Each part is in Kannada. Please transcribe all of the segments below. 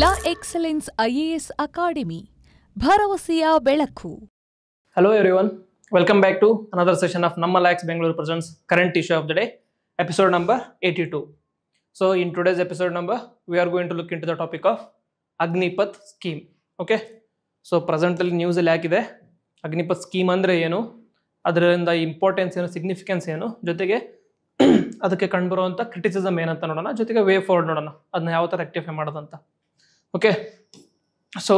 ಲಾ ಎಕ್ಸಲೆನ್ಸ್ IAS ಅಕಾಡೆಮಿ ಭರವಸೆಯ ಬೆಳಕು. Hello everyone, welcome back to another session of Namma Lax Bangalore presents current issue of the day, episode number 82. So in today's episode number, we are going to look into the topic of Agnipath scheme. Okay, so presently news ಅಲ್ಲಿ ಹಾಕಿದೆ ಅಗ್ನಿಪಥ್ ಸ್ಕೀಮ್ ಅಂದರೆ ಏನು, ಅದರಿಂದ ಇಂಪಾರ್ಟೆನ್ಸ್ ಏನು, ಸಿಗ್ನಿಫಿಕೆನ್ಸ್ ಏನು, ಜೊತೆಗೆ ಅದಕ್ಕೆ ಕಂಡುಬರುವಂಥ ಕ್ರಿಟಿಸಿಸಮ್ ಏನಂತ ನೋಡೋಣ, ಜೊತೆಗೆ ವೇ ಫಾರ್ವರ್ಡ್ ನೋಡೋಣ, ಅದನ್ನ ಯಾವ ಥರ ರೆಕ್ಟಿಫೈ ಮಾಡೋದಂತ. ಓಕೆ, ಸೊ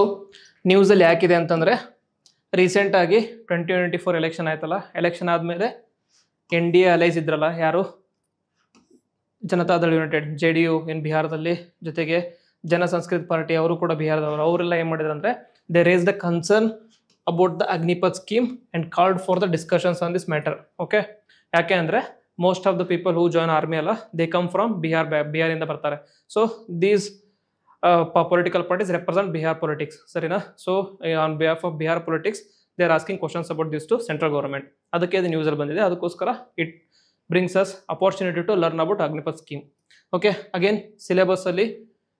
ನ್ಯೂಸಲ್ಲಿ ಯಾಕಿದೆ ಅಂತಂದರೆ ರೀಸೆಂಟಾಗಿ 2024 ಎಲೆಕ್ಷನ್ ಆಯ್ತಲ್ಲ, ಎಲೆಕ್ಷನ್ ಆದಮೇಲೆ NDA ಅಲೈಸ್ ಇದ್ರಲ್ಲ, ಯಾರು ಜನತಾದಳ ಯುನೈಟೆಡ್ JDU ಇನ್ ಬಿಹಾರದಲ್ಲಿ, ಜೊತೆಗೆ ಜನಸಂಸ್ಕೃತ್ ಪಾರ್ಟಿ ಅವರು ಕೂಡ ಬಿಹಾರದವರು, ಅವರೆಲ್ಲ ಏನು ಮಾಡಿದ್ರು ಅಂದರೆ they raise the concern about the Agnipath scheme and called for the discussions on this matter. Okay, ಯಾಕೆ ಅಂದರೆ most of the people who join army ಅಲ್ಲ, ದೇ ಕಮ್ ಫ್ರಮ್ ಬಿಹಾರಿಂದ ಬರ್ತಾರೆ. So these political parties represent Bihar politics, ಸರಿನಾ? So on behalf of Bihar politics they are asking questions about this to central government. ಅದಕ್ಕೆ ಅದು ನ್ಯೂಸಲ್ಲಿ ಬಂದಿದೆ, ಅದಕ್ಕೋಸ್ಕರ it brings us opportunity to learn about Agnipath scheme. Okay, again ಸಿಲೆಬಸ್ಸಲ್ಲಿ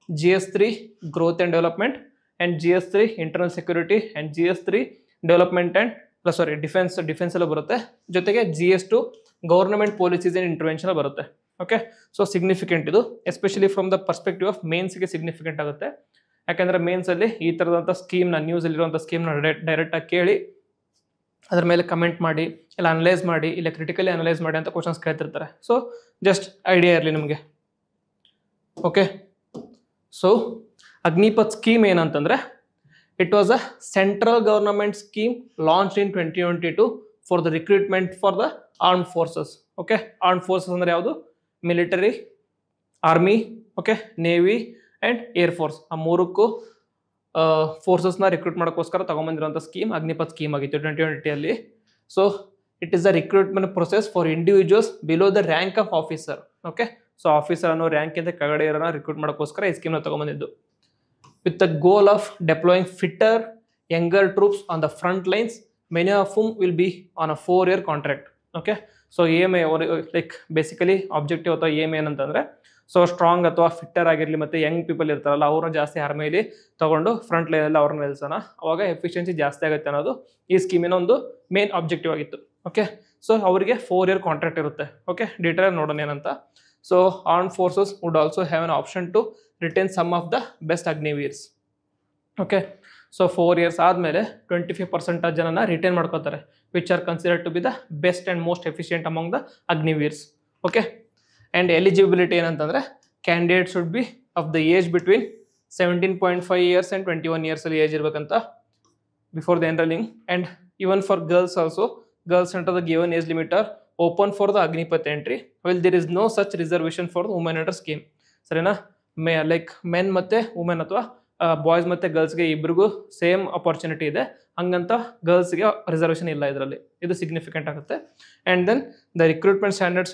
GS3 growth and development and GS3 internal security and GS3 development and defence ಎಲ್ಲ ಬರುತ್ತೆ, ಜೊತೆಗೆ GS2 government policies and intervention ಬರುತ್ತೆ. ಓಕೆ, ಸೊ ಸಿಗ್ನಿಫಿಕೆಂಟ್ ಇದು, especially from the perspective of ಮೇನ್ಸ್ಗೆ ಸಿಗ್ನಿಫಿಕೆಂಟ್ ಆಗುತ್ತೆ. ಯಾಕೆಂದರೆ ಮೇನ್ಸಲ್ಲಿ ಈ ಥರದಂಥ ಸ್ಕೀಮ್ನ, ನ್ಯೂಸಲ್ಲಿರುವಂಥ ಸ್ಕೀಮ್ನ ಡೈರೆಕ್ಟಾಗಿ ಕೇಳಿ ಅದ್ರ ಮೇಲೆ ಕಮೆಂಟ್ ಮಾಡಿ, ಇಲ್ಲ ಅನಲೈಸ್ ಮಾಡಿ, ಇಲ್ಲ ಕ್ರಿಟಿಕಲಿ ಅನಲೈಸ್ ಮಾಡಿ ಅಂತ ಕ್ವಶನ್ಸ್ ಕೇಳ್ತಿರ್ತಾರೆ. ಸೊ ಜಸ್ಟ್ ಐಡಿಯಾ ಇರಲಿ ನಿಮಗೆ. ಓಕೆ, ಸೊ ಅಗ್ನಿಪಥ್ ಸ್ಕೀಮ್ ಏನಂತಂದರೆ it was a central government scheme launch in 2022 for the recruitment for the armed forces. Okay, armed forces ಅಂದರೆ ಯಾವುದು? Military, army, okay, navy and air force, ಆ ಮೂರಕ್ಕೂ ಫೋರ್ಸಸ್ನ ರಿಕ್ರೂಟ್ ಮಾಡೋಕ್ಕೋಸ್ಕರ ತೊಗೊಂಬಂದಿರುವಂಥ ಸ್ಕೀಮ್ ಅಗ್ನಿಪಥ್ ಸ್ಕೀಮ್ ಆಗಿತ್ತು 2020 so it is the recruitment process for individuals below the rank of officer. Okay, so officer ಅನ್ನೋ ರ್ಯಾಂಕಿಂದ ಕೆಳಗಡೆ ಇರೋನ ರಿಕ್ರೂಟ್ ಮಾಡೋಕ್ಕೋಸ್ಕರ ಈ ಸ್ಕೀಮ್ನ ತೊಗೊಂಬಂದಿದ್ದು, with the goal of deploying fitter younger troops on the front lines, many of whom will be on a 4-year contract. Okay, so aim like basically objective ಅಥವಾ ಏಮ್ ಏನಂತಂದರೆ, ಸೊ ಸ್ಟ್ರಾಂಗ್ ಅಥವಾ ಫಿಟ್ಟರ್ ಆಗಿರಲಿ ಮತ್ತು ಯಂಗ್ ಪೀಪಲ್ ಇರ್ತಾರಲ್ಲ, ಅವ್ರನ್ನ ಜಾಸ್ತಿ ಆರ್ಮಿಲಿ ತೊಗೊಂಡು ಫ್ರಂಟ್ ಲೈನಲ್ಲಿ ಅವ್ರನ್ನ ನಿಲ್ಸೋಣ, ಅವಾಗ ಎಫಿಷಿಯನ್ಸಿ ಜಾಸ್ತಿ ಆಗುತ್ತೆ ಅನ್ನೋದು ಈ ಸ್ಕೀಮಿನ ಒಂದು ಮೇನ್ ಆಬ್ಜೆಕ್ಟಿವ್ ಆಗಿತ್ತು. ಓಕೆ, ಸೊ ಅವರಿಗೆ 4-year ಕಾಂಟ್ರಾಕ್ಟ್ ಇರುತ್ತೆ. ಓಕೆ, ಡೀಟೇಲ್ ನೋಡೋಣ ಏನಂತ. So armed forces would also have an option to retain some of the best Agniveers. Okay, so 4 years ಆದಮೇಲೆ 25% ಜನನ ರಿಟೈನ್ ಮಾಡ್ಕೋತಾರೆ, which are considered to be the best and most efficient among the Agniveers. Okay, and eligibility ಏನಂತಂದರೆ candidate should be of the age between 17.5 years and 21 years age ಇರಬೇಕಂತ before the enrolling. And even for girls also, girls under the given age limit are open for the Agnipath entry, well there is no such reservation for the women under scheme. ಸರಿನಾ? ಲೈಕ್ ಮೆನ್ ಮತ್ತು ವುಮೆನ್ ಅಥವಾ ಬಾಯ್ಸ್ ಮತ್ತು ಗರ್ಲ್ಸ್ಗೆ ಇಬ್ಬರಿಗೂ ಸೇಮ್ ಅಪಾರ್ಚುನಿಟಿ ಇದೆ, ಹಂಗಂತ ಗರ್ಲ್ಸ್ಗೆ ರಿಸರ್ವೇಷನ್ ಇಲ್ಲ ಇದರಲ್ಲಿ. ಇದು ಸಿಗ್ನಿಫಿಕೆಂಟ್ ಆಗುತ್ತೆ. And then the recruitment standards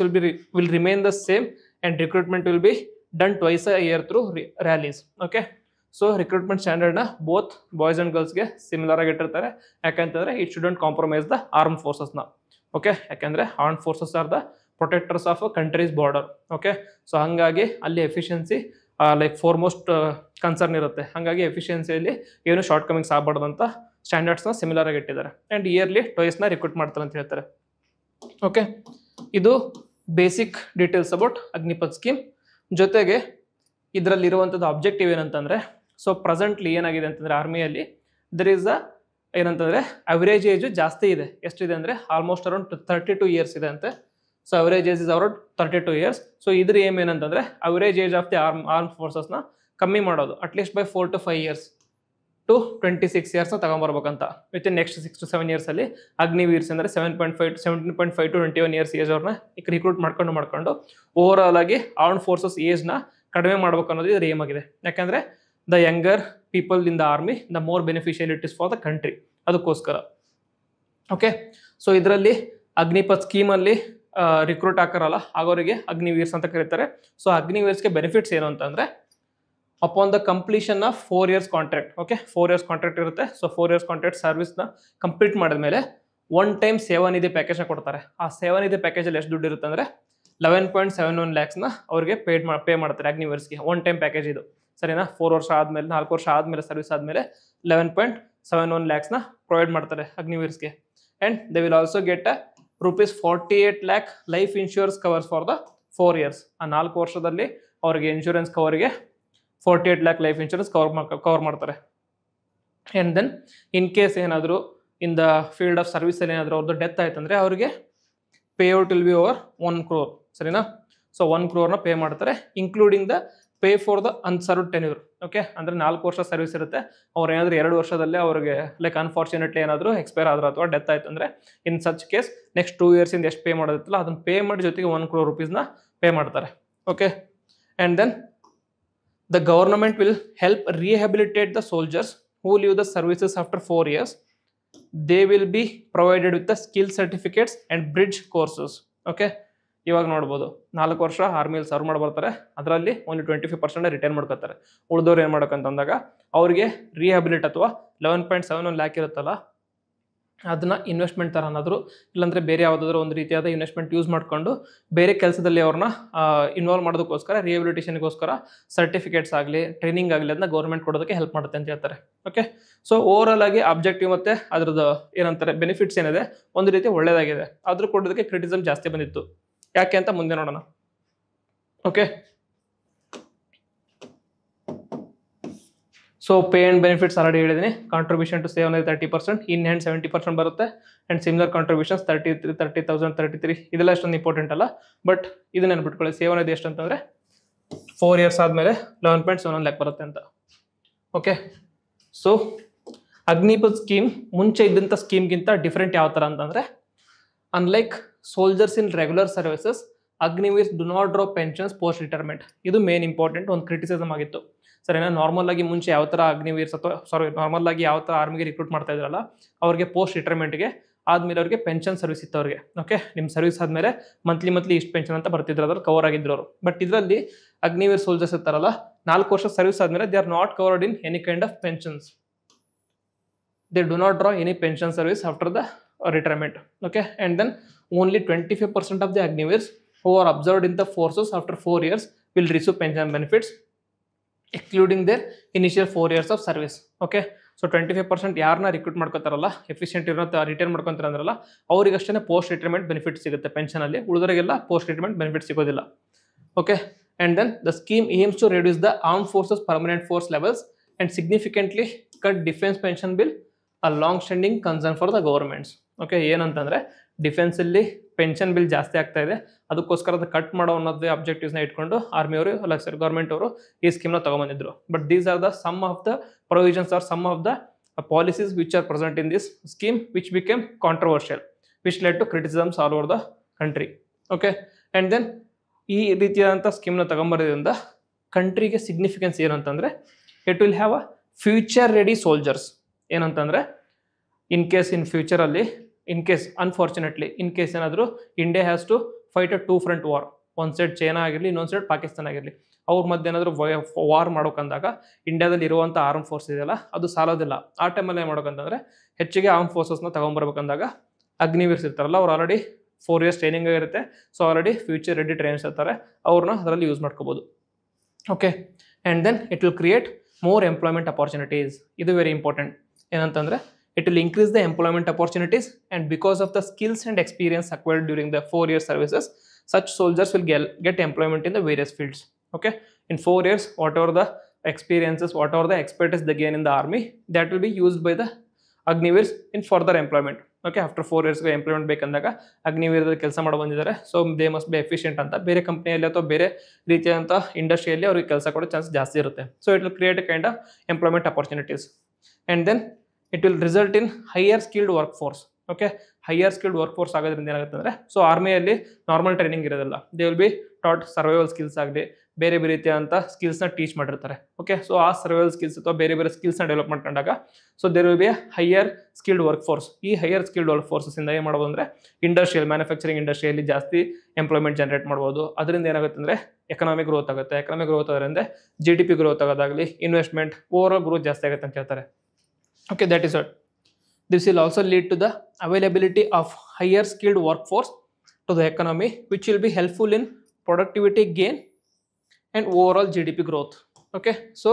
will remain the same and recruitment will be done twice a year through rallies. Okay, so recruitment ಸ್ಟ್ಯಾಂಡರ್ಡ್ನ ಬೋತ್ ಬಾಯ್ಸ್ ಆ್ಯಂಡ್ ಗರ್ಲ್ಸ್ಗೆ ಸಿಮಿಲರ್ ಆಗಿ ಇಟ್ಟಿರ್ತಾರೆ. ಯಾಕಂತಂದರೆ it shouldn't compromise the arm ಫೋರ್ಸಸ್ನ. ಓಕೆ, ಯಾಕೆಂದರೆ arm forces are the protectors of a countries border. Okay, so ಹಾಗಾಗಿ ಅಲ್ಲಿ ಎಫಿಷಿಯನ್ಸಿ ಲೈಕ್ ಫಾರ್ಮೋಸ್ಟ್ ಕನ್ಸರ್ನ್ ಇರುತ್ತೆ, ಹಾಗಾಗಿ ಎಫಿಷಿಯನ್ಸಿಯಲ್ಲಿ ಏನು ಶಾರ್ಟ್ ಕಮಿಂಗ್ಸ್ ಆಗಬಾರ್ದಂತ ಸ್ಟ್ಯಾಂಡರ್ಡ್ಸ್ನ ಸಿಮಿಲರ್ ಆಗಿ ಇಟ್ಟಿದ್ದಾರೆ. ಆ್ಯಂಡ್ ಇಯರ್ಲಿ ಟ್ವೈಸ್ನ ರಿಕ್ರೂಟ್ ಮಾಡ್ತಾರೆ ಅಂತ ಹೇಳ್ತಾರೆ. ಓಕೆ, ಇದು basic details about Agnipath scheme. ಜೊತೆಗೆ ಇದರಲ್ಲಿರುವಂಥದ್ದು ಆಬ್ಜೆಕ್ಟಿವ್ ಏನಂತಂದರೆ, ಸೊ ಪ್ರೆಸೆಂಟ್ಲಿ ಏನಾಗಿದೆ ಅಂತಂದರೆ ಆರ್ಮಿಯಲ್ಲಿ ದರ್ ಈಸ್ ಅ ಏನಂತಂದರೆ ಅವರೇಜ್ ಏಜು ಜಾಸ್ತಿ ಇದೆ. ಎಷ್ಟಿದೆ ಅಂದರೆ ಆಲ್ಮೋಸ್ಟ್ ಅರೌಂಡ್ 32 years ಇದೆ ಅಂತೆ. So average age is around 32 years. So ಇದ್ರ ಏಮ್ ಏನಂತಂದರೆ average age of the arm ಫೋರ್ಸಸ್ನ ಕಮ್ಮಿ ಮಾಡೋದು, at least by 4 to 5 years to 26 yearsನ ತಗೊಂಬರ್ಬೇಕಂತ. With in next 6 to 7 years Agniveers ಅಂದರೆ 17.5 to 21 years ಏಜ್ ಅವ್ರನ್ನ ರಿಕ್ರೂಟ್ ಮಾಡ್ಕೊಂಡು ಓವರ್ ಆಲ್ ಆಗಿ ಆರ್ಮ್ಡ್ ಫೋರ್ಸಸ್ ಏಜ್ನ ಕಡಿಮೆ ಮಾಡ್ಬೇಕು ಅನ್ನೋದು ಇದ್ರ ಏಮ್ ಆಗಿದೆ. ಯಾಕಂದರೆ the younger people in the army the more ಬೆನಿಫಿಷಿಯಲಿಟೀಸ್ for the country, ಅದಕ್ಕೋಸ್ಕರ. ಓಕೆ, ಸೊ ಇದರಲ್ಲಿ ಅಗ್ನಿಪಥ್ ಸ್ಕೀಮಲ್ಲಿ ರಿಕ್ರೂಟ್ ಹಾಕಾರಲ್ಲ ಆಗೋರಿಗೆ ಅಗ್ನಿವೀರ್ಸ್ ಅಂತ ಕರೀತಾರೆ. ಸೊ ಅಗ್ನಿವೀರ್ಸ್ಗೆ ಬೆನಿಫಿಟ್ಸ್ ಏನು ಅಂತಂದರೆ upon the completion of 4 years contract. Okay, 4 years contract ಇರುತ್ತೆ. ಸೊ 4 years ಕಾಂಟ್ರಾಕ್ಟ್ ಸರ್ವಿಸ್ನ ಕಂಪ್ಲೀಟ್ ಮಾಡಿದ್ಮೇಲೆ 1 time ಸೇವಾ ನಿಧಿ ಪ್ಯಾಕೇಜ್ನ ಕೊಡ್ತಾರೆ. ಆ ಸೇವಾ ನಿಧಿ ಪ್ಯಾಕೇಜಲ್ಲಿ ಎಷ್ಟು ದುಡ್ಡು ಇರುತ್ತೆ ಅಂದರೆ 11.71 lakhsನ ಅವ್ರಿಗೆ ಪೇ ಮಾಡ್ತಾರೆ ಅಗ್ನಿವೀರ್ಸ್ಗೆ. 1 time ಪ್ಯಾಕೇಜ್ ಇದು. ಸರಿನಾ. 4 ವರ್ಷ ಆದಮೇಲೆ 4 ವರ್ಷ ಆದಮೇಲೆ ಸರ್ವಿಸ್ ಆದಮೇಲೆ 11.71 lakhs ಪ್ರೊವೈಡ್ ಮಾಡ್ತಾರೆ ಅಗ್ನಿವೀರ್ಸ್ಗೆ. And they will also get ₹48 lakh life insurance covers for the 4 years. ಆ 4 ವರ್ಷದಲ್ಲಿ ಅವರಿಗೆ ಇನ್ಶೂರೆನ್ಸ್ ಕವರಿಗೆ 48 lakh ಲೈಫ್ ಇನ್ಶೂರೆನ್ಸ್ ಕವರ್ ಮಾಡ್ತಾರೆ. ಆ್ಯಂಡ್ ದೆನ್ ಇನ್ ಕೇಸ್ ಏನಾದರೂ ಇನ್ ದ ಫೀಲ್ಡ್ ಆಫ್ ಸರ್ವಿಸಲ್ಲಿ ಏನಾದರೂ ಅವ್ರದ್ದು ಡೆತ್ ಆಯ್ತಂದರೆ ಅವರಿಗೆ pay out will be over 1 crore, ಸರಿನಾ. ಸೊ 1 crore ಪೇ ಮಾಡ್ತಾರೆ, including the pay for the unserved tenure. Okay, ಅಂದರೆ 4 ವರ್ಷ ಸರ್ವಿಸ್ ಇರುತ್ತೆ, ಅವ್ರು ಏನಾದರೂ 2 ವರ್ಷದಲ್ಲಿ ಅವ್ರಿಗೆ ಲೈಕ್ ಅನ್ಫಾರ್ಚುನೇಟ್ಲಿ ಏನಾದರೂ ಎಕ್ಸ್ಪೈರ್ ಆದ್ರೆ ಅಥವಾ ಡೆತ್ ಆಯ್ತು ಅಂದರೆ in such case next 2 years ಎಷ್ಟು ಪೇ ಮಾಡೋದಿತ್ತಲ್ಲ ಅದನ್ನು ಪೇ ಮಾಡಿ ಜೊತೆಗೆ 1 crore rupees ಪೇ ಮಾಡ್ತಾರೆ. Okay, and then the government will help rehabilitate the soldiers who leave the services after 4 years. They will be provided with the skill certificates and bridge courses. Okay, ಇವಾಗ ನೋಡ್ಬೋದು 4 ವರ್ಷ ಆರ್ಮಿಯಲ್ಲಿ ಸರ್ವ್ ಮಾಡಿ ಬರ್ತಾರೆ, ಅದರಲ್ಲಿ ಓನ್ಲಿ 25% ರಿಟರ್ನ್ ಮಾಡ್ಕೊತಾರೆ. ಉಳಿದವ್ರು ಏನು ಮಾಡ್ಬೇಕಂತಂದಾಗ ಅವ್ರಿಗೆ ರಿಹ್ಯಾಬಿಲಿಟ್ ಅಥವಾ 11.71 lakh ಇರುತ್ತಲ್ಲ ಅದನ್ನ ಇನ್ವೆಸ್ಟ್ಮೆಂಟ್ ಥರ ಏನಾದರೂ ಇಲ್ಲಾಂದರೆ ಬೇರೆ ಯಾವುದಾದ್ರೂ ಒಂದು ರೀತಿಯಾದ ಇನ್ವೆಸ್ಟ್ಮೆಂಟ್ ಯೂಸ್ ಮಾಡಿಕೊಂಡು ಬೇರೆ ಕೆಲಸದಲ್ಲಿ ಅವ್ರನ್ನ ಇನ್ವಾಲ್ವ್ ಮಾಡೋದಕ್ಕೋಸ್ಕರ ರಿಹ್ಯಾಬಿಲಿಟೇಷನ್ಗೋಸ್ಕರ ಸರ್ಟಿಫಿಕೇಟ್ಸ್ ಆಗಲಿ ಟ್ರೈನಿಂಗ್ ಆಗಲಿ ಅದನ್ನ ಗೌರ್ಮೆಂಟ್ ಕೊಡೋದಕ್ಕೆ ಹೆಲ್ಪ್ ಮಾಡುತ್ತೆ ಅಂತ ಹೇಳ್ತಾರೆ. ಓಕೆ, ಸೊ ಓವರಾಲ್ ಆಗಿ ಆಬ್ಜೆಕ್ಟಿವ್ ಮತ್ತು ಅದ್ರದ್ದು ಏನಂತಾರೆ ಬೆನಿಫಿಟ್ಸ್ ಏನಿದೆ ಒಂದು ರೀತಿ ಒಳ್ಳೇದಾಗಿದೆ. ಆದರೂ ಕೊಡೋದಕ್ಕೆ ಕ್ರಿಟಿಸಮ್ ಜಾಸ್ತಿ ಬಂದಿತ್ತು. ಯಾಕೆ ಅಂತ ಮುಂದೆ ನೋಡೋಣ. Okay, so pay and benefits already ಹೇಳಿದ್ದೀನಿ. ಕಾಂಟ್ರಿಬ್ಯೂಷನ್ ಟು ಸೇವ್ ಅನ್ನೋದು 30%, ಇನ್ ಹ್ಯಾಂಡ್ 70% ಬರುತ್ತೆ. ಆ್ಯಂಡ್ ಸಿಮಿಲರ್ ಕಾಂಟ್ರಿಬ್ಯೂಷನ್ಸ್ 30,000 33 ಇದೆಲ್ಲ ಅಷ್ಟೊಂದು ಇಂಪಾರ್ಟೆಂಟ್ ಅಲ್ಲ, ಬಟ್ ಇದನ್ನ ನೆನ್ಬಿಟ್ಕೊಳ್ಳಿ. ಸೇವ್ ಅನ್ನೋದು ಎಷ್ಟು ಅಂತಂದರೆ 4 years ಆದಮೇಲೆ 11.71 lakh ಬರುತ್ತೆ ಅಂತ. ಓಕೆ, ಸೊ ಅಗ್ನಿಪಥ್ ಸ್ಕೀಮ್ ಮುಂಚೆ ಇದ್ದಂಥ ಸ್ಕೀಮ್ಗಿಂತ ಡಿಫ್ರೆಂಟ್ ಯಾವ ಥರ ಅಂತಂದರೆ, unlike soldiers in regular services Agniveers do not draw pensions post retirement. ಇದು ಮೇನ್ ಇಂಪಾರ್ಟೆಂಟ್ ಒಂದು ಕ್ರಿಟಿಸಿಸಮ್ ಆಗಿತ್ತು. ಸರಿನಾ, ನಾರ್ಮಲ್ ಆಗಿ ಮುಂಚೆ ಯಾವ ಥರ ಅಗ್ನಿವೀರ್ಸ್ ಅಥವಾ ನಾರ್ಮಲ್ ಆಗಿ ಯಾವ ಥರ ಆರ್ಮಿಗೆ ರಿಕ್ರೂಟ್ ಮಾಡ್ತಾ ಇದ್ರಲ್ಲ ಅವ್ರಿಗೆ ಪೋಸ್ಟ್ ರಿಟೈರ್ಮೆಂಟ್ಗೆ ಆದಮೇಲೆ ಅವ್ರಿಗೆ ಪೆನ್ಷನ್ ಸರ್ವಿಸ್ ಇತ್ತು ಅವ್ರಿಗೆ. ಓಕೆ, ನಿಮ್ಮ ಸರ್ವಿಸ್ ಆದಮೇಲೆ ಮಂತ್ಲಿ ಇಷ್ಟು ಪೆನ್ಷನ್ ಅಂತ ಬರ್ತಿದ್ರು, ಅದ್ರಲ್ಲಿ ಕವರ್ ಆಗಿದ್ರು ಅವರು. ಬಟ್ ಇದರಲ್ಲಿ ಅಗ್ನಿವೀರ್ ಸೋಲ್ಜರ್ಸ್ ಇರ್ತಾರಲ್ಲ 4 ವರ್ಷ ಸರ್ವಿಸ್ ಆದಮೇಲೆ they are not covered in any kind of pensions. They do not draw any pension service after the retirement. Okay, and then only 25% of the Agniveers who are observed in the forces after 4 years will receive pension benefits excluding their initial 4 years of service. Okay, so 25% ಯಾರನ್ನ ರಿಕ್ರೂಟ್ ಮಾಡ್ಕೊತಾರಲ್ಲ ಎಫಿಷಿಯೆಂಟ್ ಇರೋ ರಿಟೈರ್ ಮಾಡ್ಕೊತಾರೆ ಅಂದ್ರಲ್ಲ ಅವ್ರಿಗಷ್ಟೇ ಪೋಸ್ಟ್ ರಿಟೈರ್ಮೆಂಟ್ ಬೆನಿಫಿಟ್ ಸಿಗುತ್ತೆ ಪೆನ್ಷನಲ್ಲಿ, ಉಳಿದವರಿಗೆಲ್ಲ ಪೋಸ್ಟ್ ರಿಟೈರ್ಮೆಂಟ್ ಬೆನಿಫಿಟ್ ಸಿಗೋದಿಲ್ಲ. Okay, and then the scheme aims to reduce the arm forces permanent force levels and significantly cut defence pension bill a long standing concern for the governments. Okay, ಏನಂತಂದರೆ ಡಿಫೆನ್ಸಲ್ಲಿ ಪೆನ್ಷನ್ ಬಿಲ್ ಜಾಸ್ತಿ ಆಗ್ತಾ ಇದೆ, ಅದಕ್ಕೋಸ್ಕರ ಅದು ಕಟ್ ಮಾಡೋ ಅನ್ನೋದೇ ಅಬ್ಜೆಕ್ಟಿವ್ಸ್ನ ಇಟ್ಕೊಂಡು ಆರ್ಮಿಯವರು ಅಲ್ಲ ಸರ್ ಗೌರ್ಮೆಂಟ್ ಅವರು ಈ ಸ್ಕೀಮ್ನ ತೊಗೊಂಬಂದಿದ್ರು. But these are the some of the provisions are some of the policies which are present in this scheme which became controversial which led to criticisms all over the country. Okay, and then ಈ ರೀತಿಯಾದಂಥ ಸ್ಕೀಮ್ನ ತಗೊಂಬರೋದ್ರಿಂದ ಕಂಟ್ರಿಗೆ ಸಿಗ್ನಿಫಿಕೆನ್ಸ್ ಏನಂತಂದರೆ it will have a future ready soldiers. ಏನಂತಂದರೆ ಇನ್ ಕೇಸ್ ಇನ್ ಫ್ಯೂಚರಲ್ಲಿ in case unfortunately in case ಏನಾದರೂ India has to fight a 2 front war, ಒಂದು ಸೈಡ್ ಚೈನಾ ಆಗಿರಲಿ ಇನ್ನೊಂದು ಸೈಡ್ ಪಾಕಿಸ್ತಾನ ಆಗಿರಲಿ, ಅವ್ರ ಮಧ್ಯೆ ಏನಾದರೂ ವಾರ್ ಮಾಡೋಕಂದಾಗ ಇಂಡಿಯಾದಲ್ಲಿ ಇರುವಂಥ ಆರ್ಮ್ ಫೋರ್ಸ್ ಇದೆಯಲ್ಲ ಅದು ಸಾಲೋದಿಲ್ಲ. ಆ ಟೈಮಲ್ಲಿ ಏನು ಮಾಡೋಕಂತಂದರೆ ಹೆಚ್ಚಿಗೆ ಆರ್ಮ್ ಫೋರ್ಸಸ್ನ ತೊಗೊಂಬರ್ಬೇಕಂದಾಗ ಅಗ್ನಿವೀರ್ಸ್ ಇರ್ತಾರಲ್ಲ ಅವ್ರು ಆಲ್ರೆಡಿ 4 years ಟ್ರೈನಿಂಗ್ ಇರುತ್ತೆ, so already future ready trains ಇರ್ತಾರೆ, ಅವ್ರನ್ನ ಅದರಲ್ಲಿ ಯೂಸ್ ಮಾಡ್ಕೋಬೋದು. Okay, and then it will create more employment opportunities. ಇದು ವೆರಿ ಇಂಪಾರ್ಟೆಂಟ್. ಏನಂತಂದರೆ it will increase the employment opportunities, and because of the skills and experience acquired during the 4 year services, such soldiers will get employment in the various fields. Okay, in 4 years whatever the experiences, whatever the expertise they gain in the army, that will be used by the Agniveers in further employment. Okay, after 4 yearsಗೆ ಎಂಪ್ಲಾಯ್ಮೆಂಟ್ ಬೇಕಂದಾಗ ಅಗ್ನಿವೀರದಲ್ಲಿ ಕೆಲಸ ಮಾಡೋ ಬಂದಿದ್ದಾರೆ, so they must be efficient ಅಂತ ಬೇರೆ ಕಂಪ್ನಿಯಲ್ಲಿ ಅಥವಾ ಬೇರೆ ರೀತಿಯಾದಂಥ ಇಂಡಸ್ಟ್ರಿಯಲ್ಲಿ ಅವ್ರಿಗೆ ಕೆಲಸ ಕೊಡೋ ಚಾನ್ಸ್ ಜಾಸ್ತಿ ಇರುತ್ತೆ. So it will create a kind of employment opportunities. And then it will result in higher skilled workforce. Okay, higher skilled workforce ಆಗೋದ್ರಿಂದ ಏನಾಗುತ್ತೆ ಅಂದರೆ ಸೊ ಆರ್ಮಿಯಲ್ಲಿ ನಾರ್ಮಲ್ ಟ್ರೈನಿಂಗ್ ಇರೋದಿಲ್ಲ, they will be taught survival skills ಆಗಲಿ ಬೇರೆ ಬೇರೆ ರೀತಿಯಾದಂಥ ಸ್ಕಿಲ್ಸ್ನ ಟೀಚ್ ಮಾಡಿರ್ತಾರೆ. ಓಕೆ, ಸೊ ಆ ಸರ್ವೈವಲ್ ಸ್ಕಿಲ್ಸ್ ಅಥವಾ ಬೇರೆ ಬೇರೆ ಸ್ಕಿಲ್ಸ್ನ ಡೆವಲಪ್ ಮಾಡ್ಕೊಂಡಾಗ so there will be a higher skilled work force. ಈ ಹೈಯರ್ ಸ್ಕಿಲ್ಡ್ ವರ್ಕ್ ಫೋರ್ಸಸ್ಸಿಂದ ಏನು ಮಾಡ್ಬೋದು ಅಂದರೆ ಇಂಡಸ್ಟ್ರಿಯಲ್ ಮ್ಯಾನುಫ್ಯಾಕ್ಚರಿಂಗ್ ಇಂಡಸ್ಟ್ರಿಯಲ್ಲಿ ಜಾಸ್ತಿ ಎಂಪ್ಲಾಯ್ಮೆಂಟ್ ಜನರೇಟ್ ಮಾಡ್ಬೋದು. ಅದರಿಂದ ಏನಾಗುತ್ತೆ ಅಂದರೆ ಎಕನಾಮಿಕ್ ಗ್ರೋತ್ ಆಗುತ್ತೆ. ಎಕನಾಮಿಕ್ ಗ್ರೋತ್ ಆಗೋದ್ರಿಂದ GDP ಗ್ರೋತ್ ಆಗೋದಾಗಲಿ ಇನ್ವೆಸ್ಟ್ಮೆಂಟ್ ಓವರ್ ಗ್ರೋತ್ ಜಾಸ್ತಿ ಆಗುತ್ತೆ ಅಂತ ಹೇಳ್ತಾರೆ. Okay, that is what. This will also lead to the availability of higher skilled workforce to the economy, which will be helpful in productivity gain and overall GDP growth. Okay, so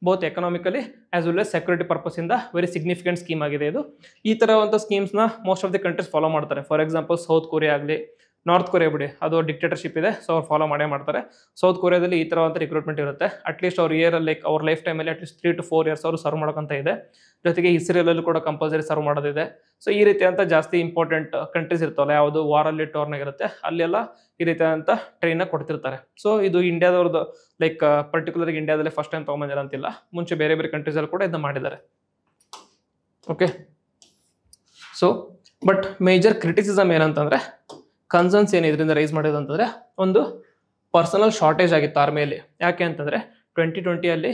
both economically as well as security purpose ಇಂದ ವೆರಿ ಸಿಗ್ನಿಫಿಕೆಂಟ್ ಸ್ಕೀಮ್ ಆಗಿದೆ ಇದು. ಈ ತರವಂತ ಸ್ಕೀಮ್ಸ್ ನ most of the countries follow ಮಾಡ್ತಾರೆ. ಫಾರ್ ಎಕ್ಸಾಂಪಲ್ ಸೌತ್ ಕೊರಿಯಾ ಆಗಲಿ, ನಾರ್ತ್ ಕೊರಿಯಾ ಬಿಡಿ, ಅದು ಡಿಕ್ಟೇಟರ್ಶಿಪ್ ಇದೆ, ಸೊ ಅವ್ರು ಫಾಲೋ ಮಾಡೇ ಮಾಡ್ತಾರೆ. ಸೌತ್ ಕೊರಿಯಾದಲ್ಲಿ ಈ ತರವಂತ ರಿಕ್ರೂಟ್ಮೆಂಟ್ ಇರುತ್ತೆ. ಅಟ್ಲೀಸ್ಟ್ ಅವ್ರ ಇಯರ್ ಲೈಕ್ ಅವ್ರ ಲೈಫ್ ಟೈಮಲ್ಲಿ ಅಟ್ಲೀಸ್ಟ್ 3 to 4 years ಅವರು ಸರ್ವ್ ಮಾಡೋಕಂತ ಇದೆ. ಜೊತೆಗೆ ಇಸ್ರೇಲಲ್ಲೂ ಕೂಡ ಕಂಪಲ್ಸರಿ ಸರ್ವ್ ಮಾಡೋದಿದೆ. ಸೊ ಈ ರೀತಿಯಂತ ಜಾಸ್ತಿ ಇಂಪಾರ್ಟೆಂಟ್ ಕಂಟ್ರೀಸ್ ಇರ್ತಾವಲ್ಲ, ಯಾವುದು ವಾರಲ್ಲಿ ಟೋರ್ನಾಗ ಇರುತ್ತೆ, ಅಲ್ಲೆಲ್ಲ ಈ ರೀತಿಯಾದಂಥ ಟ್ರೈನ್ ಕೊಡ್ತಿರ್ತಾರೆ. ಸೊ ಇದು ಇಂಡಿಯಾದವ್ರದ್ದು ಲೈಕ್ ಪರ್ಟಿಕ್ಯುಲರ್ ಇಂಡಿಯಾದಲ್ಲಿ ಫಸ್ಟ್ ಟೈಮ್ ತೊಗೊಂಬಂದಿರ ಅಂತಿಲ್ಲ, ಮುಂಚೆ ಬೇರೆ ಬೇರೆ ಕಂಟ್ರೀಸಲ್ಲಿ ಕೂಡ ಇದನ್ನ ಮಾಡಿದ್ದಾರೆ. Okay, so but major criticism ಏನಂತಂದ್ರೆ, ಕನ್ಸರ್ನ್ಸ್ ಏನು ಇದರಿಂದ ರೈಸ್ ಮಾಡೋದು ಅಂತಂದ್ರೆ, ಒಂದು ಪರ್ಸನಲ್ ಶಾರ್ಟೇಜ್ ಆಗಿತ್ತು ಆರ್ಮಿಯಲ್ಲಿ. ಯಾಕೆ ಅಂತಂದ್ರೆ 2020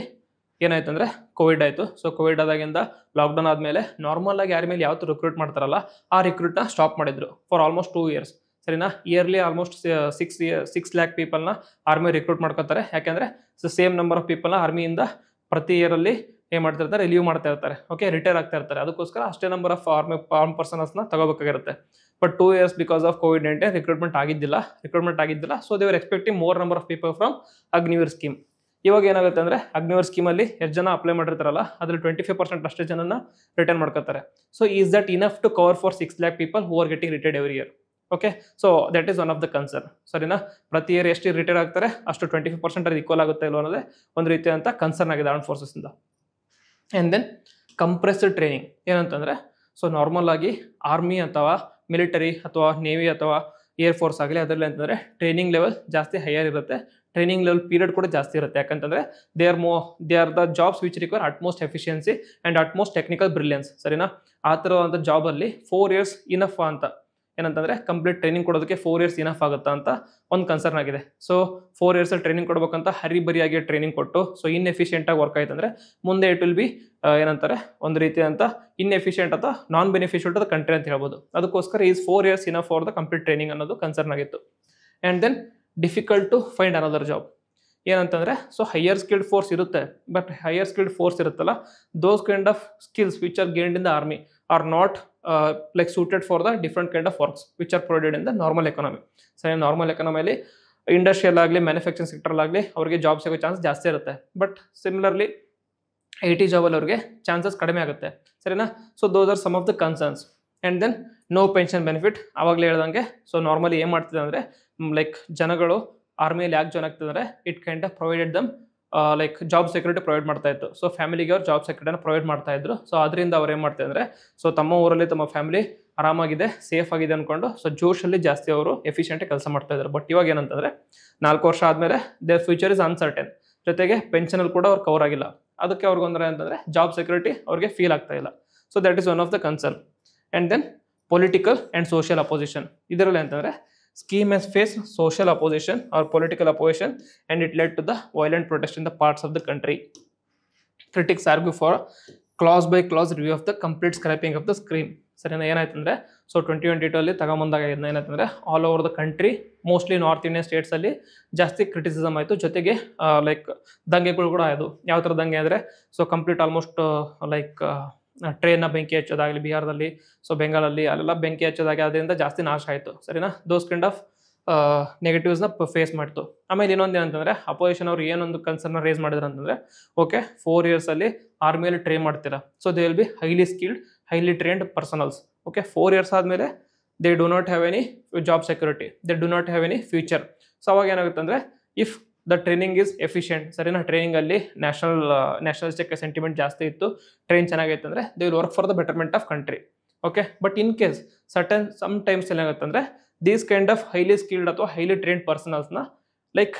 ಏನಾಯ್ತು ಅಂದ್ರೆ ಕೋವಿಡ್ ಆಯಿತು. ಸೊ ಕೋವಿಡ್ ಆದಾಗಿಂದ ಲಾಕ್ಡೌನ್ ಆದಮೇಲೆ ನಾರ್ಮಲ್ ಆಗಿ ಆರ್ಮಿಯಲ್ಲಿ ಯಾವತ್ತು ರಿಕ್ರೂಟ್ ಮಾಡ್ತಾರಲ್ಲ, ಆ ರಿಕ್ರೂಟ್ನ ಸ್ಟಾಪ್ ಮಾಡಿದ್ರು ಫಾರ್ ಆಲ್ಮೋಸ್ಟ್ 2 years. ಸರಿನಾ, ಇಯರ್ಲಿ ಆಲ್ಮೋಸ್ಟ್ 6 lakh ಪೀಪಲ್ನ ಆರ್ಮಿ ರಿಕ್ರೂಟ್ ಮಾಡ್ಕೋತಾರೆ. ಯಾಕೆಂದ್ರೆ ಸೇಮ್ ನಂಬರ್ ಆಫ್ ಪೀಪಲ್ನ ಆರ್ಮಿಯಿಂದ ಪ್ರತಿ ಇಯರಲ್ಲಿ ಏನ್ ಮಾಡ್ತಿರ್ತಾರೆ, ರಿಲೀವ್ ಮಾಡ್ತಾ ಇರ್ತಾರೆ. ಓಕೆ, ರಿಟೈರ್ ಆಗ್ತಾ ಇರ್ತಾರೆ. ಅದಕ್ಕೋಸ್ಕರ ಅಷ್ಟೇ ನಂಬರ್ ಆಫ್ ಆರ್ಮ್ ಪರ್ಸನ್ಸ್ನ ತಗೋಬೇಕಾಗಿರುತ್ತೆ. But 2 years because of COVID-19 recruitment ಆಗಿದ್ದಿಲ್ಲ. So they were expecting more number of people from Agniveer scheme. ಇವಾಗ ಏನಾಗುತ್ತೆ ಅಂದ್ರೆ, ಅಗ್ನಿವೀರ್ ಸ್ಕೀಮಲ್ಲಿ ಎಷ್ಟು ಜನ ಅಪ್ಲೈ ಮಾಡಿರ್ತಾರಲ್ಲ, ಅದ್ರಲ್ಲಿ 25% ಅಷ್ಟೇ ಜನನ ರಿಟರ್ನ್ ಮಾಡ್ಕೋತಾರೆ. So is that enough to cover for 6 lakh people who are getting retired every year? Okay, so that is one of the concern. ಸರಿನಾ, ಪ್ರತಿ ಇಯರ್ ಎಷ್ಟು ರಿಟೈರ್ ಆಗ್ತಾರೆ ಅಷ್ಟು 25% ಅದು ಈಕ್ವಲ್ ಆಗುತ್ತೆ ಇಲ್ಲೋ ಅನ್ನೋದೇ ಒಂದು ರೀತಿಯಂತ ಕನ್ಸರ್ನ್ ಆಗಿದೆ ಆರ್ಮ್ ಫೋರ್ಸಸ್ ಇಂದ. ಆ್ಯಂಡ್ ದೆನ್ ಕಂಪ್ರೆಸ್ಡ್ ಟ್ರೈನಿಂಗ್ ಏನಂತಂದ್ರೆ, ಸೊ ನಾರ್ಮಲ್ ಆಗಿ ಆರ್ಮಿ ಅಥವಾ ಮಿಲಿಟರಿ ಅಥವಾ ನೇವಿ ಅಥವಾ ಏರ್ ಫೋರ್ಸ್ ಆಗಲಿ, ಅದರಲ್ಲಿ ಅಂತಂದ್ರೆ ಟ್ರೈನಿಂಗ್ ಲೆವೆಲ್ ಜಾಸ್ತಿ ಹೈಯರ್ ಇರುತ್ತೆ. ಟ್ರೈನಿಂಗ್ ಲೆವೆಲ್ ಪೀರಿಯಡ್ ಕೂಡ ಜಾಸ್ತಿ ಇರುತ್ತೆ. ಯಾಕಂತಂದ್ರೆ they are the jobs which require utmost efficiency and utmost technical brilliance. ಸರಿನಾ, ಆ ಥರವಾದ ಜಾಬಲ್ಲಿ 4 years ಇನಫ್ ಅಂತ ಏನಂತಂದ್ರೆ, ಕಂಪ್ಲೀಟ್ ಟ್ರೈನಿಂಗ್ ಕೊಡೋದಕ್ಕೆ 4 years ಇನಫ್ ಆಗುತ್ತಾ ಅಂತ ಒಂದು ಕನ್ಸರ್ನ್ ಆಗಿದೆ. ಸೊ 4 years ಟ್ರೈನಿಂಗ್ ಕೊಡ್ಬೇಕಂತ ಹರಿಬರಿಯಾಗಿ ಟ್ರೈನಿಂಗ್ ಕೊಟ್ಟು ಸೊ ಇನ್ಎಫಿಷಿಯೆಂಟ್ ಆಗಿ ವರ್ಕ್ ಆಯ್ತಂದ್ರೆ ಮುಂದೆ ಇಟ್ ವಿಲ್ ಬಿ ಏನಂತಾರೆ, ಒಂದು ರೀತಿಯಂತ ಇನ್ಎಫಿಷಿಯೆಂಟ್ ಅಥವಾ ನಾನ್ ಬೆನಿಫಿಷಿಯಲ್ ದ ಕಂಟ್ರಿ ಅಂತ ಹೇಳ್ಬೋದು. ಅದಕ್ಕೋಸ್ಕರ is 4 years enough for the complete training ಅನ್ನೋದು ಕನ್ಸರ್ನ್ ಆಗಿತ್ತು. And then difficult to find another job ಏನಂತಂದ್ರೆ, ಸೊ ಹೈಯರ್ ಸ್ಕಿಲ್ಡ್ ಫೋರ್ಸ್ ಇರುತ್ತೆ, ಬಟ್ ಹೈಯರ್ ಸ್ಕಿಲ್ಡ್ ಫೋರ್ಸ್ ಇರುತ್ತಲ್ಲ, those kind of skills which are gained in the army are not like suited for the different kind of works which are provided in the normal economy. So normal ಎಕಾನಮಿಯಲ್ಲಿ ಇಂಡಸ್ಟ್ರಿಯಲ್ ಆಗಲಿ ಮ್ಯಾನುಫ್ಯಾಕ್ಚರಿಂಗ್ ಸೆಕ್ಟರ್ ಆಗಲಿ ಅವ್ರಿಗೆ ಜಾಬ್ ಸಿಗೋ ಚಾನ್ಸ್ ಜಾಸ್ತಿ ಇರುತ್ತೆ. ಬಟ್ ಸಿಮಿಲರ್ಲಿ IT ಜಾಬಲ್ಲಿ ಅವ್ರಿಗೆ ಚಾನ್ಸಸ್ ಕಡಿಮೆ ಆಗುತ್ತೆ. ಸರಿನಾ, so those are some of the concerns. And then no pension benefit. ಆವಾಗಲೇ ಹೇಳ್ದಂಗೆ, ಸೊ ನಾರ್ಮಲಿ ಏನು ಮಾಡ್ತಿದೆ ಅಂದರೆ, ಲೈಕ್ ಜನಗಳು ಆರ್ಮಿಯಲ್ಲಿ ಯಾಕೆ ಜಾಯ್ನ್ ಆಗ್ತಿದ್ದಾರೆ, it kind of provided dum like job security provide ಮಾಡ್ತಾ ಇತ್ತು. ಸೊ ಫ್ಯಾಮಿಲಿಗೆ ಅವ್ರು ಜಾಬ್ ಸೆಕ್ಯೂರಿಟಿನ ಪ್ರೊವೈಡ್ ಮಾಡ್ತಾ ಇದ್ರು. ಸೊ ಅದರಿಂದ ಅವ್ರು ಏನು ಮಾಡ್ತಾ ಇದ್ದಾರೆ, ಸೊ ತಮ್ಮ ಊರಲ್ಲಿ ತಮ್ಮ ಫ್ಯಾಮಿಲಿ ಆರಾಮಾಗಿದೆ, ಸೇಫ್ ಆಗಿದೆ ಅನ್ಕೊಂಡು ಸೊ ಜೋಶಲ್ಲಿ ಜಾಸ್ತಿ ಅವರು ಎಫಿಷಿಯೆಂಟಾಗಿ ಕೆಲಸ ಮಾಡ್ತಾ ಇದ್ದಾರೆ. ಬಟ್ ಇವಾಗ ಏನಂತಂದ್ರೆ, 4 ವರ್ಷ ಆದಮೇಲೆ ದೇ ಫ್ಯೂಚರ್ ಇಸ್ ಅನ್ಸರ್ಟನ್, ಜೊತೆಗೆ ಪೆನ್ಷನಲ್ಲಿ ಕೂಡ ಅವ್ರು ಕವರ್ ಆಗಿಲ್ಲ. ಅದಕ್ಕೆ ಅವ್ರಿಗೊಂದ್ರೆ ಅಂತಂದ್ರೆ ಜಾಬ್ ಸೆಕ್ಯೂರಿಟಿ ಅವ್ರಿಗೆ ಫೀಲ್ ಆಗ್ತಾ ಇಲ್ಲ. So that is one of the concern. And then political and social opposition. ಇದರಲ್ಲಿ ಅಂತಂದ್ರೆ, scheme has faced social opposition or political opposition and it led to the violent protest in the parts of the country. Critics argue for clause by clause review of the complete scrapping of the scheme. ಸರಿನಾ, ಏನಾಯ್ತಂದ್ರೆ, ಸೊ 2022 ತಗೊಂಬಂದಾಗ ಏನಾಯ್ತಂದ್ರೆ, all over the country mostly north Indian ಸ್ಟೇಟ್ಸಲ್ಲಿ ಜಾಸ್ತಿ ಕ್ರಿಟಿಸಿಸಮ್ ಆಯಿತು. ಜೊತೆಗೆ ಲೈಕ್ ದಂಗೆಗಳು ಕೂಡ ಆಯಿತು. ಯಾವ ಥರ ದಂಗೆ ಅಂದರೆ, ಸೊ ಕಂಪ್ಲೀಟ್ ಆಲ್ಮೋಸ್ಟ್ ಲೈಕ್ ಟ್ರೈನ್ನ ಬೆಂಕಿ ಹಚ್ಚೋದಾಗಲಿ ಬಿಹಾರದಲ್ಲಿ, ಸೊ ಬೆಂಗಾಲಲ್ಲಿ ಅಲ್ಲೆಲ್ಲ ಬೆಂಕಿ ಹಚ್ಚೋದಾಗಿ ಅದರಿಂದ ಜಾಸ್ತಿ ನಾಶ ಆಯಿತು. ಸರಿನಾ, ದೋಸ್ ಕೈಂಡ್ ಆಫ್ ನೆಗೆಟಿವ್ಸ್ನ ಫೇಸ್ ಮಾಡ್ತು. ಆಮೇಲೆ ಇನ್ನೊಂದು ಏನಂತಂದರೆ, ಅಪೋಸಿಷನ್ ಅವ್ರು ಏನೊಂದು ಕನ್ಸರ್ನ ರೇಸ್ ಮಾಡಿದ್ರು ಅಂತಂದರೆ, ಓಕೆ 4 years ಆರ್ಮಿಯಲ್ಲಿ ಟ್ರೈನ್ ಮಾಡ್ತೀರಾ, so they will be highly skilled highly trained personnels. Okay, 4 years ಆದಮೇಲೆ they do not have any job security, they do not have any future. So ಅವಾಗ ಏನಾಗುತ್ತೆ ಅಂದರೆ, if the training is efficient, ಸರಿನಾ, ಟ್ರೈನಿಂಗಲ್ಲಿ ನ್ಯಾಷನಲಿಸ್ಟಿಕ್ ಸೆಂಟಿಮೆಂಟ್ ಜಾಸ್ತಿ ಇತ್ತು, ಟ್ರೈನ್ ಚೆನ್ನಾಗೈತೆ ಅಂದರೆ they will work for the betterment of country. Okay, but in case some times ಏನಾಗುತ್ತೆ ಅಂದರೆ, these kind of highly skilled ಅಥವಾ ಹೈಲಿ ಟ್ರೈನ್ಡ್ ಪರ್ಸನಲ್ಸ್ನ ಲೈಕ್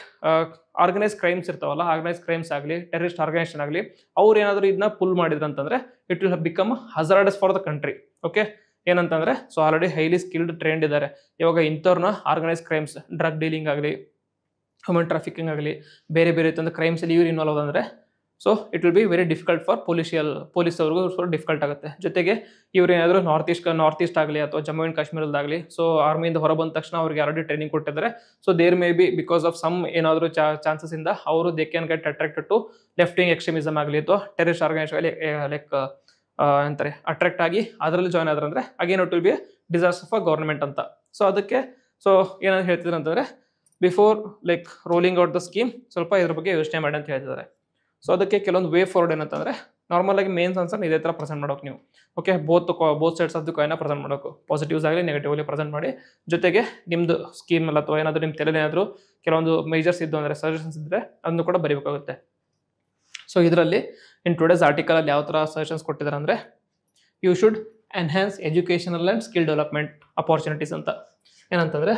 ಆರ್ಗನೈಸ್ ಕ್ರೈಮ್ಸ್ ಇರ್ತಾವಲ್ಲ, ಆರ್ಗನೈಸ್ ಕ್ರೈಮ್ಸ್ ಆಗಲಿ ಟೆರರಿಸ್ಟ್ ಆರ್ಗನೈಸೇಷನ್ ಆಗಲಿ, ಅವ್ರು ಏನಾದರೂ ಇದನ್ನ ಪುಲ್ ಮಾಡಿದ್ರು ಅಂತಂದರೆ it will become hazardous for the country. Okay, ಏನಂತಂದರೆ, so already highly skilled trained ಇದ್ದಾರೆ. ಇವಾಗ ಇಂಥವ್ರನ್ನ ಆರ್ಗನೈಸ್ ಕ್ರೈಮ್ಸ್, ಡ್ರಗ್ ಡೀಲಿಂಗ್ ಆಗಲಿ, ಹ್ಯೂಮನ್ ಟ್ರಾಫಿಕಿಂಗ್ ಆಗಲಿ, ಬೇರೆ ಬೇರೆ ರೀತಿಯ ಕ್ರೈಮ್ಸಲ್ಲಿ ಇವ್ರು ಇನ್ವಾಲ್ವ್ ಅಂದರೆ, so it will be very difficult for police ಅವ್ರಿಗೂ ಸ್ವಲ್ಪ ಡಿಫಿಕಲ್ಟ್ ಆಗುತ್ತೆ. ಜೊತೆಗೆ ಇವ್ರು ಏನಾದರೂ ನಾರ್ತ್ ಈಸ್ಟ್ ಆಗಲಿ ಅಥವಾ ಜಮ್ಮು ಆ್ಯಂಡ್ ಕಾಶ್ಮೀರದಾಗಲಿ, ಸೊ ಆರ್ಮಿಯಿಂದ ಹೊರ ಬಂದ ತಕ್ಷಣ ಅವ್ರಿಗೆ ಆಲ್ರೆಡಿ ಟ್ರೈನಿಂಗ್ ಕೊಟ್ಟಿದ್ದಾರೆ. So there may be because of some ಏನಾದರೂ ಚಾನ್ಸಸ್ ಇಂದ ಅವರು they can get attracted to left wing extremism ಆಗಲಿ ಅಥವಾ ಟೆರರಿಸ್ಟ್ ಆರ್ಗನೈಸೇಷನ್ ಲೈಕ್ ಅಂತಾರೆ ಅಟ್ರಾಕ್ಟ್ ಆಗಿ ಅದರಲ್ಲಿ ಜಾಯ್ನ್ ಆದ್ರೆ ಅಂದರೆ again it will be disaster for government ಅಂತ. ಸೊ ಅದಕ್ಕೆ ಸೊ ಏನಾದ್ರು ಹೇಳ್ತಿದ್ರು ಅಂತಂದರೆ, before like rolling out the scheme ಸ್ವಲ್ಪ ಇದ್ರ ಬಗ್ಗೆ ಯೋಚನೆ ಮಾಡಿ ಅಂತ ಹೇಳ್ತಿದ್ದಾರೆ. ಸೊ ಅದಕ್ಕೆ ಕೆಲವೊಂದು ವೇ ಫಾರ್ವರ್ಡ್ ಏನಂತಂದರೆ ನಾರ್ಮಲ್ ಆಗಿ ಮೇನ್ಸ್ ಆನ್ಸರ್ ಇದೇ ಥರ ಪ್ರೆಸೆಂಟ್ ಮಾಡೋಕೆ ನೀವು. Okay, both sides of the ಕಾಯಿನ ಪ್ರೆಸೆಂಟ್ ಮಾಡೋಕು, ಪಾಸಿಟಿವ್ಸ್ ಆಗಲಿ ನೆಗೆಟಿವ್ಲಿ ಪ್ರೆಸೆಂಟ್ ಮಾಡಿ, ಜೊತೆಗೆ ನಿಮ್ಮದು ಸ್ಕೀಮಲ್ಲಿ ಅಥವಾ ಏನಾದರೂ ನಿಮ್ಮ ತಲೆಯಲ್ಲಿ ಏನಾದರೂ ಕೆಲವೊಂದು ಮೇಜರ್ಸ್ ಇದ್ದು ಅಂದರೆ ಸಜೆಷನ್ಸ್ ಇದ್ದರೆ ಅದನ್ನು ಕೂಡ ಬರೀಬೇಕಾಗುತ್ತೆ. ಸೊ ಇದರಲ್ಲಿ ಇನ್ ಟುಡೇಸ್ ಆರ್ಟಿಕಲಲ್ಲಿ ಯಾವ ಥರ ಸಜೆಷನ್ಸ್ ಕೊಟ್ಟಿದ್ದಾರೆ ಅಂದರೆ you should enhance educational and skill development opportunities ಅಂತ. ಏನಂತಂದರೆ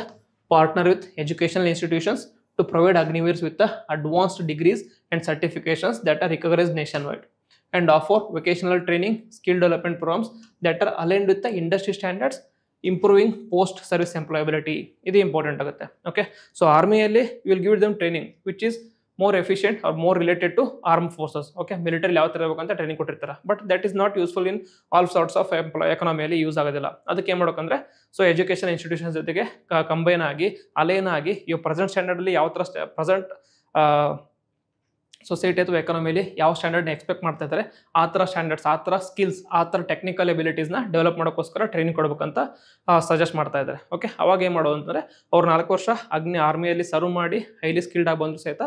partner with educational institutions to provide Agniveers with the advanced degrees and certifications that are recognized nationwide and offer vocational training, skill development programs that are aligned with the industry standards, improving post service employability. This is important. Okay, so army you will give them training which is more efficient or more related to armed forces. Okay, military ಯಾವ ತರ ಇರಬೇಕು ಅಂತ ಟ್ರೈನಿಂಗ್ ಕೊಟ್ಟಿರ್ತಾರೆ, but that is not useful in all sorts of ಎಕಾನಮಿಯಲ್ಲಿ ಯೂಸ್ ಆಗೋದಿಲ್ಲ. ಅದಕ್ಕೆ ಏನು ಮಾಡ್ಬೇಕಂದ್ರೆ ಸೊ ಎಜುಕೇಷನ್ ಇನ್ಸ್ಟಿಟ್ಯೂಷನ್ಸ್ ಜೊತೆಗೆ ಕಂಬೈನ್ ಆಗಿ ಅಲೈನ್ ಆಗಿ ಇವು ಪ್ರೆಸೆಂಟ್ ಸ್ಟ್ಯಾಂಡರ್ಡಲ್ಲಿ ಯಾವ ಥರ ಪ್ರೆಸೆಂಟ್ ಸೊಸೈಟಿ ಅಥವಾ ಎಕಾನಮಿಲಿ ಯಾವ ಸ್ಟ್ಯಾಂಡರ್ಡ್ನ ಎಕ್ಸ್ಪೆಕ್ಟ್ ಮಾಡ್ತಾ ಇದ್ದಾರೆ ಆ ಥರ ಸ್ಟ್ಯಾಂಡರ್ಡ್ಸ್, ಆ ಥರ ಸ್ಕಿಲ್ಸ್, ಆ ಥರ ಟೆಕ್ನಿಕಲ್ ಎಬಿಲಿಟೀಸ್ನ ಡೆವಲಪ್ ಮಾಡೋಕ್ಕೋಸ್ಕರ ಟ್ರೈನಿಂಗ್ ಕೊಡ್ಬೇಕಂತ ಸಜೆಸ್ಟ್ ಮಾಡ್ತಾ ಇದ್ದಾರೆ. ಓಕೆ, ಅವಾಗ ಏನು ಮಾಡೋದು ಅಂತಂದರೆ ಅವ್ರು 4 ವರ್ಷ ಆರ್ಮಿಯಲ್ಲಿ ಸರ್ವ್ ಮಾಡಿ ಹೈಲಿ ಸ್ಕಿಲ್ಡ್ ಆಗಿ ಬಂದರೂ ಸಹಿತ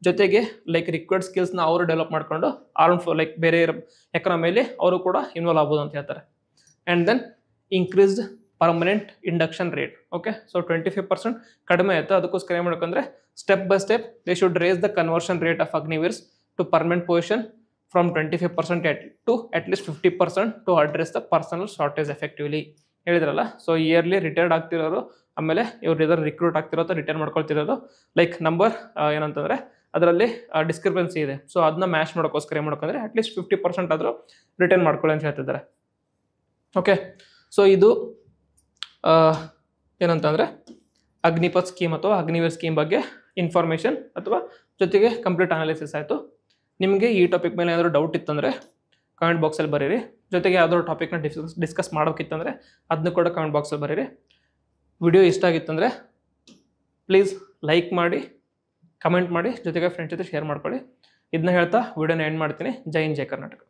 ಜೊತೆಗೆ ಲೈಕ್ ರಿಕ್ವೈರ್ಡ್ ಸ್ಕಿಲ್ಸ್ನ ಅವರು ಡೆವಲಪ್ ಮಾಡ್ಕೊಂಡು ಲೈಕ್ ಬೇರೆ ಎಕಾನಮಿಯಲ್ಲಿ ಅವರು ಕೂಡ ಇನ್ವಾಲ್ವ್ ಆಗ್ಬೋದು ಅಂತ ಹೇಳ್ತಾರೆ. And then increased permanent induction rate. Okay, so 25% ಕಡಿಮೆ ಆಯಿತು, ಅದಕ್ಕೋಸ್ಕರ ಏನು ಮಾಡ್ಬೇಕಂದ್ರೆ step by step they should raise the conversion rate of Agniveers to permanent position from 25% to at least 50% to address the personnel shortage effectively. ಹೇಳಿದ್ರಲ್ಲ, ಸೊ ಇಯರ್ಲಿ ರಿಟೈರ್ಡ್ ಆಗ್ತಿರೋರು, ಆಮೇಲೆ ಇವ್ರು ಇದರ ರಿಕ್ರೂಟ್ ಆಗ್ತಿರೋ ರಿಟೈರ್ ಮಾಡ್ಕೊಳ್ತಿರೋದು ಲೈಕ್ ನಂಬರ್ ಏನಂತಂದರೆ ಅದರಲ್ಲಿ ಡಿಸ್ಕ್ರಿಪೆನ್ಸಿ ಇದೆ. ಸೊ ಅದನ್ನ ಮ್ಯಾಚ್ ಮಾಡೋಕ್ಕೋಸ್ಕರ ಏನು ಮಾಡ್ಕೊಂಡ್ರೆ ಅಟ್ಲೀಸ್ಟ್ 50% ಆದರೂ ರಿಟರ್ನ್ ಮಾಡ್ಕೊಳ್ಳಿ ಅಂತ ಹೇಳ್ತಿದ್ದಾರೆ. ಓಕೆ, ಸೊ ಇದು ಏನಂತಂದರೆ ಅಗ್ನಿಪಥ್ ಸ್ಕೀಮ್ ಅಥವಾ ಅಗ್ನಿವೀರ್ ಸ್ಕೀಮ್ ಬಗ್ಗೆ ಇನ್ಫಾರ್ಮೇಷನ್ ಅಥವಾ ಜೊತೆಗೆ ಕಂಪ್ಲೀಟ್ ಅನಾಲಿಸಿಸ್ ಆಯಿತು. ನಿಮಗೆ ಈ ಟಾಪಿಕ್ ಮೇಲೆ ಏನಾದರೂ ಡೌಟ್ ಇತ್ತಂದರೆ ಕಮೆಂಟ್ ಬಾಕ್ಸಲ್ಲಿ ಬರೀರಿ. ಜೊತೆಗೆ ಯಾವ್ದಾದ್ರು ಟಾಪಿಕ್ನ ಡಿಸ್ಕಸ್ ಮಾಡೋಕ್ಕಿತ್ತಂದರೆ ಅದನ್ನು ಕೂಡ ಕಮೆಂಟ್ ಬಾಕ್ಸಲ್ಲಿ ಬರೀರಿ. ವಿಡಿಯೋ ಇಷ್ಟ ಆಗಿತ್ತಂದರೆ ಪ್ಲೀಸ್ ಲೈಕ್ ಮಾಡಿ, ಕಮೆಂಟ್ ಮಾಡಿ, ಜೊತೆಗೆ ಫ್ರೆಂಡ್ಸ್ ಜೊತೆ ಶೇರ್ ಮಾಡ್ಕೊಳ್ಳಿ. ಇದನ್ನ ಹೇಳ್ತಾ ವಿಡಿಯೋನ ಎಂಡ್ ಮಾಡ್ತೀನಿ. ಜೈ ಹಿಂದ್, ಜೈ ಕರ್ನಾಟಕ.